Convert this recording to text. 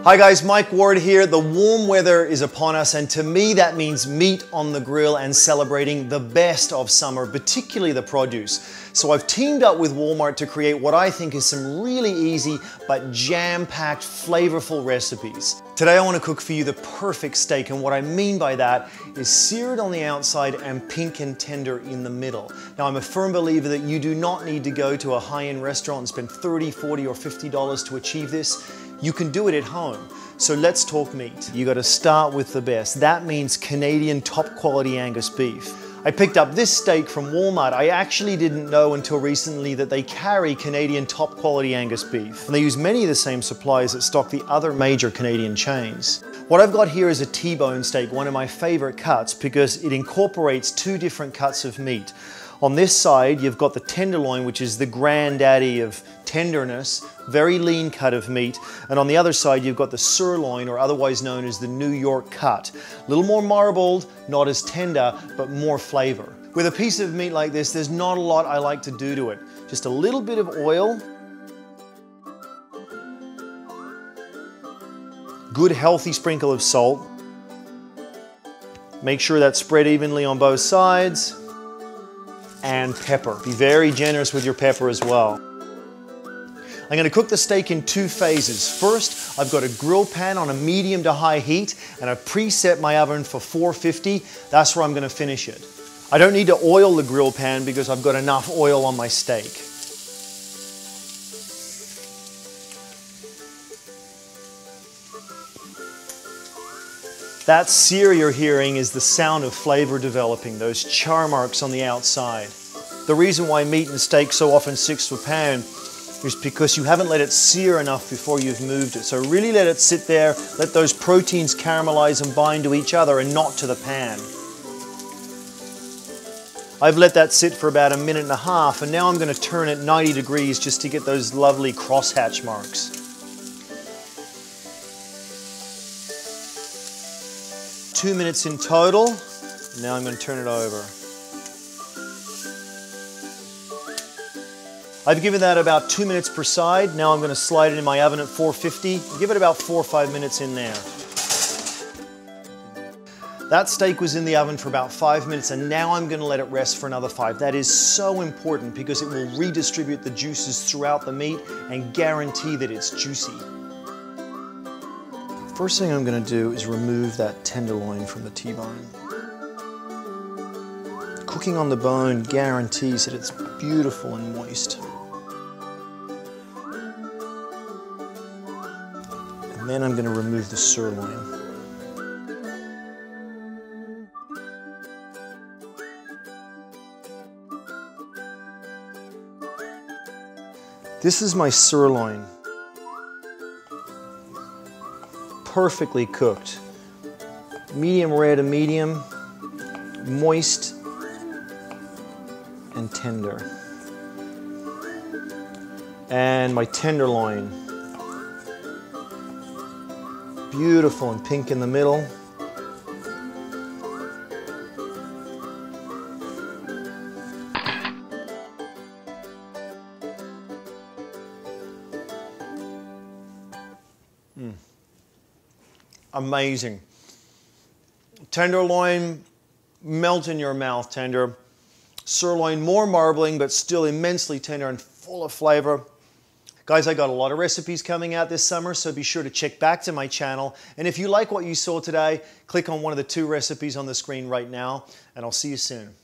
Hi guys, Mike Ward here. The warm weather is upon us, and to me that means meat on the grill and celebrating the best of summer, particularly the produce. So I've teamed up with Walmart to create what I think is some really easy but jam-packed, flavorful recipes. Today I want to cook for you the perfect steak, and what I mean by that is seared on the outside and pink and tender in the middle. Now I'm a firm believer that you do not need to go to a high-end restaurant and spend $30, $40 or $50 to achieve this. You can do it at home. So let's talk meat. You gotta start with the best. That means Canadian top quality Angus beef. I picked up this steak from Walmart. I actually didn't know until recently that they carry Canadian top quality Angus beef. And they use many of the same suppliers that stock the other major Canadian chains. What I've got here is a T-bone steak, one of my favorite cuts because it incorporates two different cuts of meat. On this side, you've got the tenderloin, which is the granddaddy of tenderness, very lean cut of meat. And on the other side, you've got the sirloin, or otherwise known as the New York cut. A little more marbled, not as tender, but more flavor. With a piece of meat like this, there's not a lot I like to do to it. Just a little bit of oil. Good healthy sprinkle of salt. Make sure that's spread evenly on both sides. And pepper. Be very generous with your pepper as well. I'm going to cook the steak in two phases. First, I've got a grill pan on a medium to high heat, and I've preset my oven for 450. That's where I'm going to finish it. I don't need to oil the grill pan because I've got enough oil on my steak. That sear you're hearing is the sound of flavor developing, those char marks on the outside. The reason why meat and steak so often sticks to a pan is because you haven't let it sear enough before you've moved it. So really let it sit there, let those proteins caramelize and bind to each other and not to the pan. I've let that sit for about a minute and a half, and now I'm going to turn it 90 degrees just to get those lovely crosshatch marks. 2 minutes in total. Now I'm going to turn it over. I've given that about 2 minutes per side. Now I'm going to slide it in my oven at 450. Give it about 4 or 5 minutes in there. That steak was in the oven for about 5 minutes, and now I'm going to let it rest for another 5. That is so important because it will redistribute the juices throughout the meat and guarantee that it's juicy. First thing I'm going to do is remove that tenderloin from the T-bone. Cooking on the bone guarantees that it's beautiful and moist. And then I'm going to remove the sirloin. This is my sirloin. Perfectly cooked. Medium rare to medium, moist and tender. And my tenderloin. Beautiful and pink in the middle. Amazing. Tenderloin, melt in your mouth tender. Sirloin, more marbling, but still immensely tender and full of flavor. Guys, I got a lot of recipes coming out this summer, so be sure to check back to my channel. And if you like what you saw today, click on one of the 2 recipes on the screen right now, and I'll see you soon.